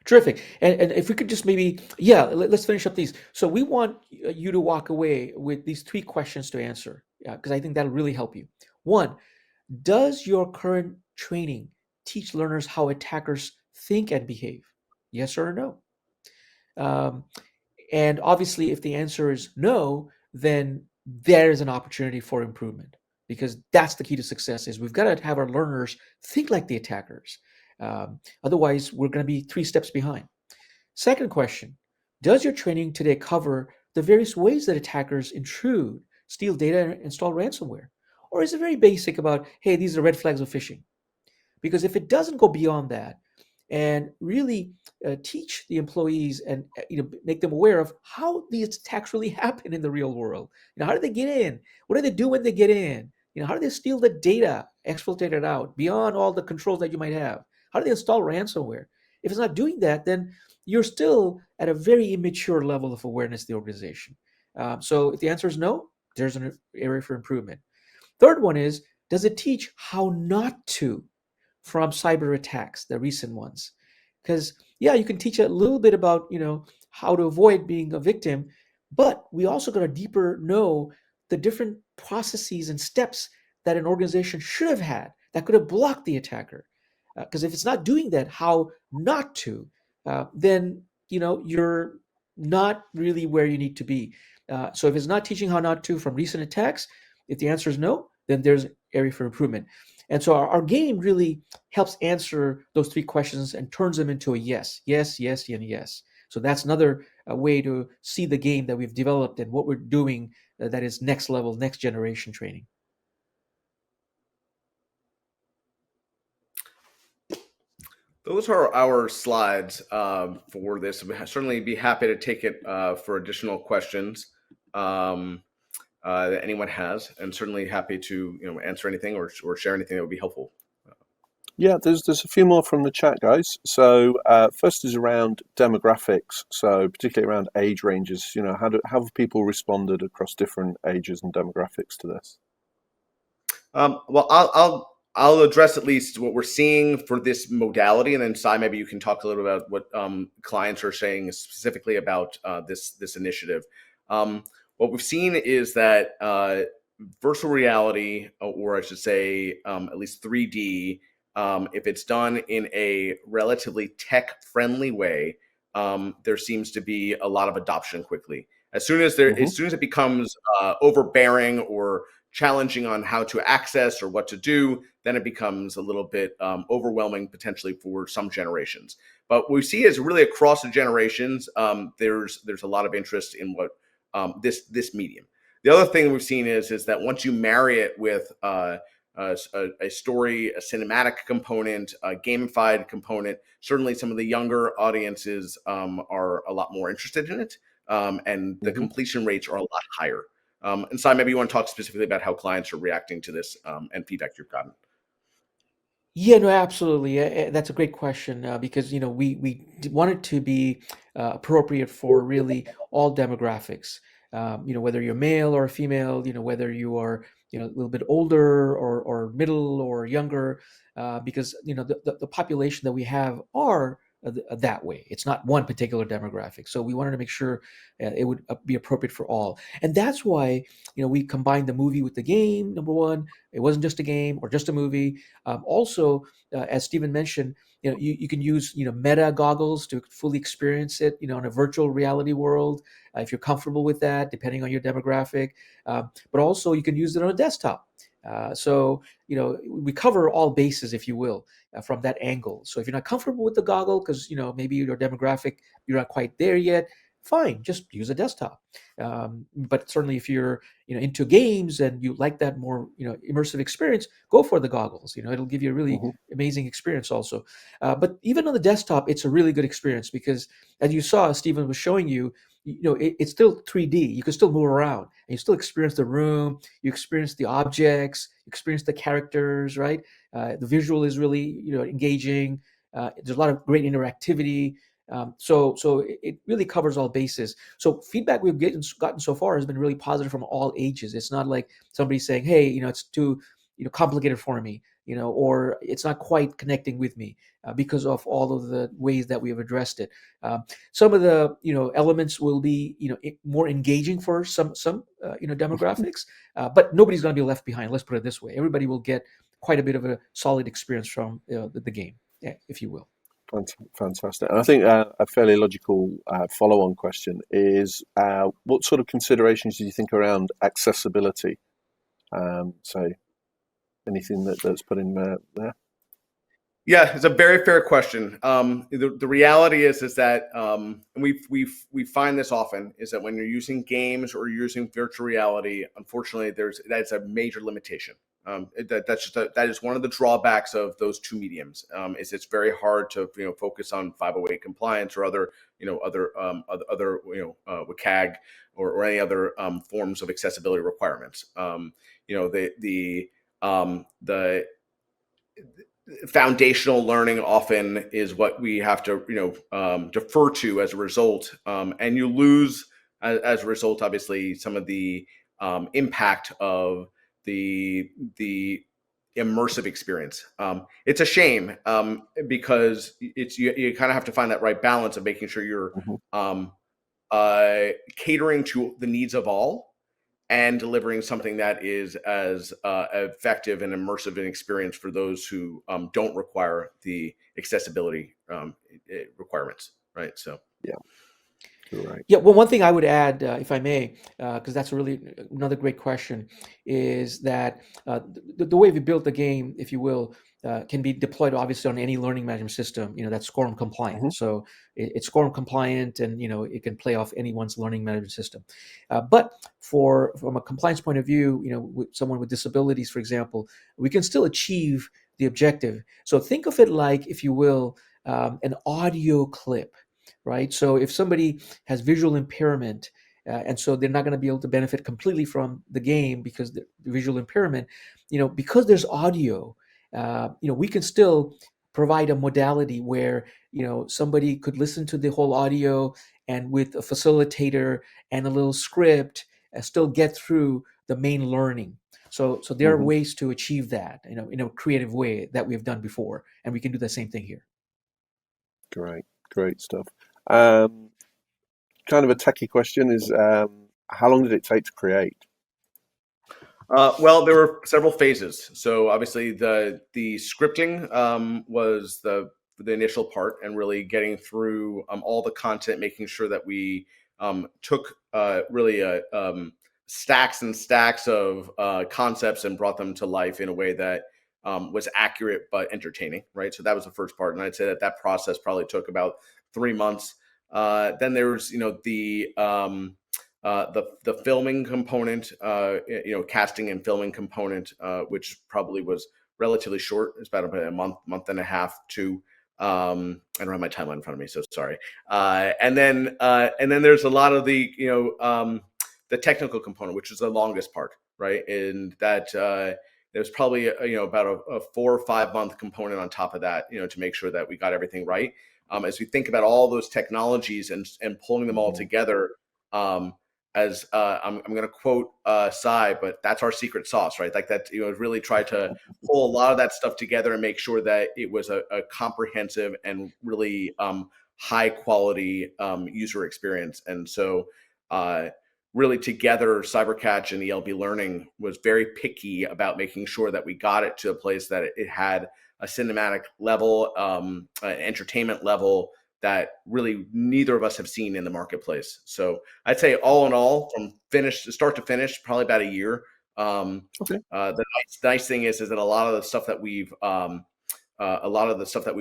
Terrific. And if we could just maybe, let's finish up these. So we want you to walk away with these 3 questions to answer, because I think that'll really help you. 1, does your current training teach learners how attackers think and behave? Yes or no? And obviously, if the answer is no, then there is an opportunity for improvement, because that's the key to success is we've got to have our learners think like the attackers. Otherwise, we're going to be 3 steps behind. Second question, does your training today cover the various ways that attackers intrude, steal data, and install ransomware? Or is it very basic about, hey, these are red flags of phishing? Because if it doesn't go beyond that and really teach the employees and make them aware of how these attacks really happen in the real world. How do they get in? What do they do when they get in? How do they steal the data, exploitate it out beyond all the controls that you might have? How do they install ransomware? If it's not doing that, then you're still at a very immature level of awareness of the organization. So if the answer is no, there's an area for improvement. Third one is, does it teach how not to from cyber attacks, the recent ones? Because you can teach a little bit about how to avoid being a victim, but we also got to deeper know the different processes and steps that an organization should have had that could have blocked the attacker. Because if it's not doing that, how not to, then you're not really where you need to be. So if it's not teaching how not to from recent attacks, if the answer is no, then there's an area for improvement. And so our game really helps answer those 3 questions and turns them into a yes, yes, yes, and yes. So that's another way to see the game that we've developed and what we're doing that is next level, next generation training. Those are our slides for this. I'd certainly be happy to take it for additional questions that anyone has, and certainly happy to answer anything or share anything that would be helpful. Yeah, there's a few more from the chat, guys. So first is around demographics. So particularly around age ranges. How have people responded across different ages and demographics to this? Well, I'll address at least what we're seeing for this modality, and then Cy, maybe you can talk a little about what clients are saying specifically about this initiative. What we've seen is that virtual reality, or I should say at least 3D, if it's done in a relatively tech-friendly way, there seems to be a lot of adoption quickly. As soon as it becomes overbearing or challenging on how to access or what to do, then it becomes a little bit overwhelming potentially for some generations. But what we see is really across the generations, there's a lot of interest in what this medium. The other thing we've seen is that once you marry it with a story, a cinematic component, a gamified component, certainly some of the younger audiences are a lot more interested in it, and the completion rates are a lot higher. And Cy, maybe you want to talk specifically about how clients are reacting to this and feedback you've gotten. Yeah, no, absolutely. That's a great question because we want it to be appropriate for really all demographics. Whether you're male or female, whether you are a little bit older or middle or younger, because the population that we have are that way. It's not one particular demographic. So we wanted to make sure it would be appropriate for all, and that's why we combined the movie with the game. Number one, it wasn't just a game or just a movie. Also, as Stephen mentioned, you can use meta goggles to fully experience it, in a virtual reality world, if you're comfortable with that, depending on your demographic. But also, you can use it on a desktop. So we cover all bases, if you will, from that angle. So if you're not comfortable with the goggle because maybe your demographic you're not quite there yet, fine, just use a desktop. But certainly, if you're into games and you like that more immersive experience, go for the goggles. It'll give you a really Hmm. amazing experience also. But even on the desktop, it's a really good experience because, as you saw, Stephen was showing you, it's still 3D. You can still move around and you still experience the room. You experience the objects. You experience the characters. Right. The visual is really engaging. There's a lot of great interactivity. So it really covers all bases. So feedback we've gotten so far has been really positive from all ages. It's not like somebody saying, "Hey, it's too complicated for me," or it's not quite connecting with me because of all of the ways that we have addressed it. Some of the elements will be more engaging for some demographics, but nobody's going to be left behind. Let's put it this way: everybody will get quite a bit of a solid experience from the game, if you will. Fantastic. And I think a fairly logical follow-on question is what sort of considerations do you think around accessibility? So anything that's put in there? Yeah, it's a very fair question. The reality is that and we find this often is that when you're using games or you're using virtual reality, unfortunately, that's a major limitation. That is one of the drawbacks of those two mediums. Is it's very hard to focus on 508 compliance or other WCAG or any other forms of accessibility requirements. The foundational learning often is what we have to defer to as a result, and you lose as a result obviously some of the impact of the immersive experience. It's a shame because you kind of have to find that right balance of making sure you're Hmm. catering to the needs of all and delivering something that is as effective and immersive an experience for those who don't require the accessibility requirements, right? So, Yeah, great. Yeah, well, one thing I would add, if I may, because that's another great question, is that the way we built the game, if you will, can be deployed obviously on any learning management system, that's SCORM compliant. Hmm. So it's SCORM compliant, and it can play off anyone's learning management system. But from a compliance point of view, with someone with disabilities, for example, we can still achieve the objective. So think of it like, if you will, an audio clip, right? So if somebody has visual impairment, and so they're not going to be able to benefit completely from the game because the visual impairment, because there's audio, we can still provide a modality where somebody could listen to the whole audio and with a facilitator and a little script still get through the main learning. So there are Hmm. ways to achieve that in a creative way that we have done before, and we can do the same thing here. Great stuff. Um, Kind of a techie question is how long did it take to create? well, there were several phases. So obviously the scripting was the initial part, and really getting through all the content, making sure that we took really stacks and stacks of concepts and brought them to life in a way that was accurate but entertaining, right? So that was the first part, and I'd say that process probably took about 3 months. Then there was the filming component, casting and filming component, which probably was relatively short. It's about a month and a half to. I don't have my timeline in front of me, so sorry. And then there's a lot of the technical component, which is the longest part, right? And that there's probably about a 4 or 5 month component on top of that, to make sure that we got everything right. As we think about all those technologies and pulling them all together, as I'm going to quote Cy, but that's our secret sauce, right? Like that, really try to pull a lot of that stuff together and make sure that it was a comprehensive and really high quality user experience. And so really together, CyberCatch and ELB Learning was very picky about making sure that we got it to a place that it had a cinematic level, entertainment level that really neither of us have seen in the marketplace. So I'd say all in all, from start to finish, probably about a year. The nice thing is that a lot of the stuff that we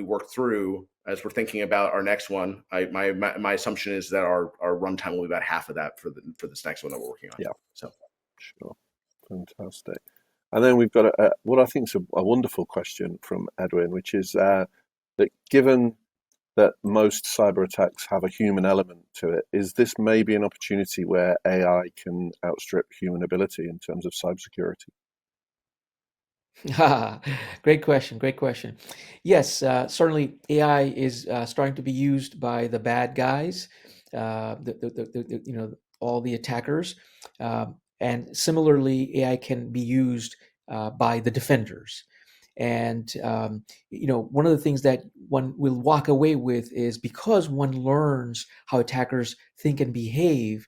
worked through as we're thinking about our next one, my assumption is that our runtime will be about half of that for this next one that we're working on. Yeah. So sure, fantastic. And then we've got what I think is a wonderful question from Edwin, which is that given that most cyber attacks have a human element to it, is this maybe an opportunity where AI can outstrip human ability in terms of cybersecurity? Great question. Great question. Yes, certainly AI is starting to be used by the bad guys, all the attackers, and similarly, AI can be used by the defenders. And one of the things that one will walk away with is because one learns how attackers think and behave,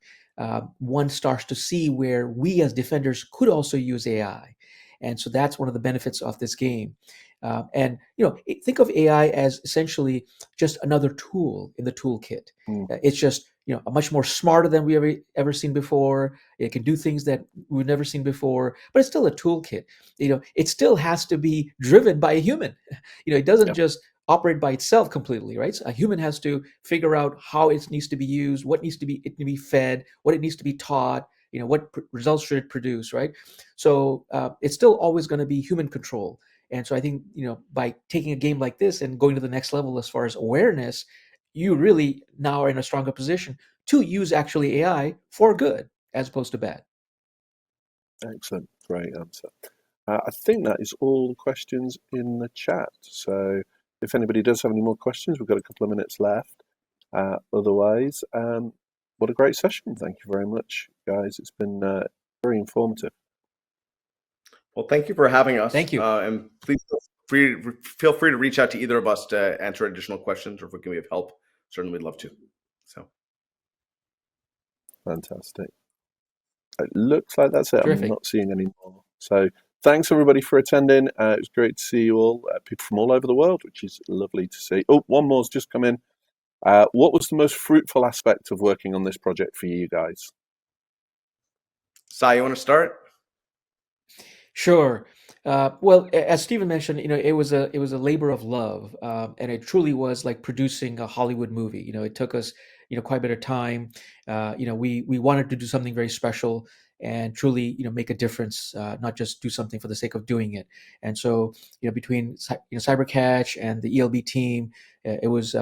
one starts to see where we as defenders could also use AI. And so that's one of the benefits of this game. And think of AI as essentially just another tool in the toolkit. It's just a much more smarter than we ever seen before. It can do things that we've never seen before, but it's still a toolkit. It still has to be driven by a human. It doesn't just operate by itself completely, right? So a human has to figure out how it needs to be used, what needs to be fed, what it needs to be taught. What results should it produce, right? So it's still always going to be human control. And so I think, by taking a game like this and going to the next level as far as awareness, you really now are in a stronger position to use actually AI for good as opposed to bad. Excellent. Great answer. I think that is all the questions in the chat. So if anybody does have any more questions, we've got a couple of minutes left. Otherwise, what a great session. Thank you very much, guys. It's been very informative. Well, thank you for having us. Thank you. And please feel free to reach out to either of us to answer additional questions, or if we can be of help. Certainly, we'd love to. So fantastic. It looks like that's it. Terrific. I'm not seeing any more. So thanks everybody for attending. It was great to see you all, people from all over the world, which is lovely to see. Oh, one more's just come in. What was the most fruitful aspect of working on this project for you guys? Cy, you want to start? Sure. Well, as Stephen mentioned, it was a labor of love, and it truly was like producing a Hollywood movie. It took us, quite a bit of time. We wanted to do something very special and truly, make a difference, not just do something for the sake of doing it. And so, between CyberCatch and the ELB team, it was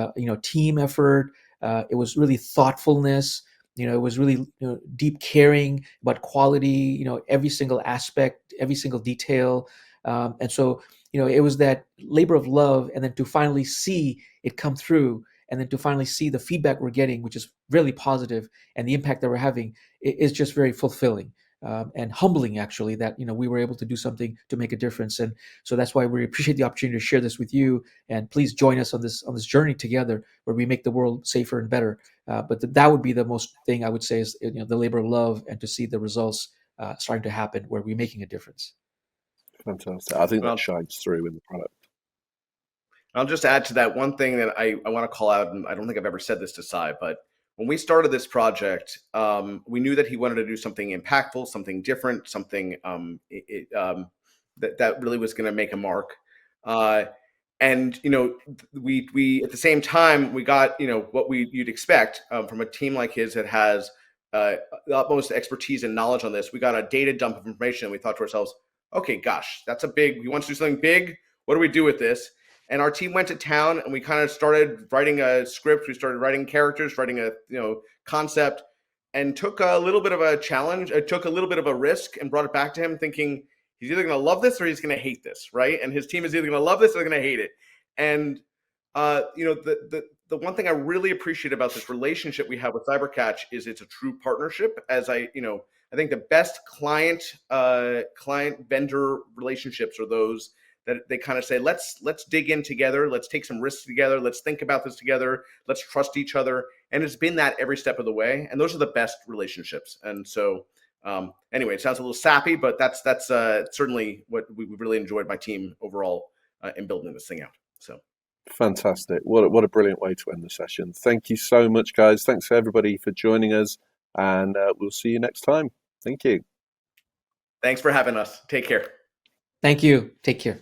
team effort. It was really thoughtfulness. It was really deep caring about quality, every single aspect, every single detail. And so, it was that labor of love, and then to finally see it come through, and then to finally see the feedback we're getting, which is really positive, and the impact that we're having is just very fulfilling. And humbling, actually, that we were able to do something to make a difference. And so that's why we appreciate the opportunity to share this with you. And please join us on this journey together, where we make the world safer and better. But that would be the most thing I would say is the labor of love, and to see the results starting to happen where we're making a difference. Fantastic. I think that shines through in the product. I'll just add to that one thing that I want to call out, and I don't think I've ever said this to Cy, but when we started this project, we knew that he wanted to do something impactful, something different, something that really was going to make a mark. And we at the same time, we got what you'd expect from a team like his that has the utmost expertise and knowledge on this. We got a data dump of information, and we thought to ourselves, okay, gosh, that's he wants to do something big. What do we do with this? And our team went to town, and we kind of started writing a script. We started writing characters, writing a concept, and took a little bit of a challenge. It took a little bit of a risk and brought it back to him, thinking He's either going to love this or he's going to hate this, right? And his team is either going to love this or they're going to hate it. And the one thing I really appreciate about this relationship we have with CyberCatch is it's a true partnership. As I think the best client vendor relationships are those that they kind of say, let's dig in together, let's take some risks together, let's think about this together, let's trust each other. And it's been that every step of the way. And those are the best relationships. And so anyway, it sounds a little sappy, but that's certainly what we really enjoyed my team overall in building this thing out. So fantastic. What a brilliant way to end the session. Thank you so much, guys. Thanks for everybody for joining us, and we'll see you next time. Thank you. Thanks for having us. Take care. Thank you. Take care.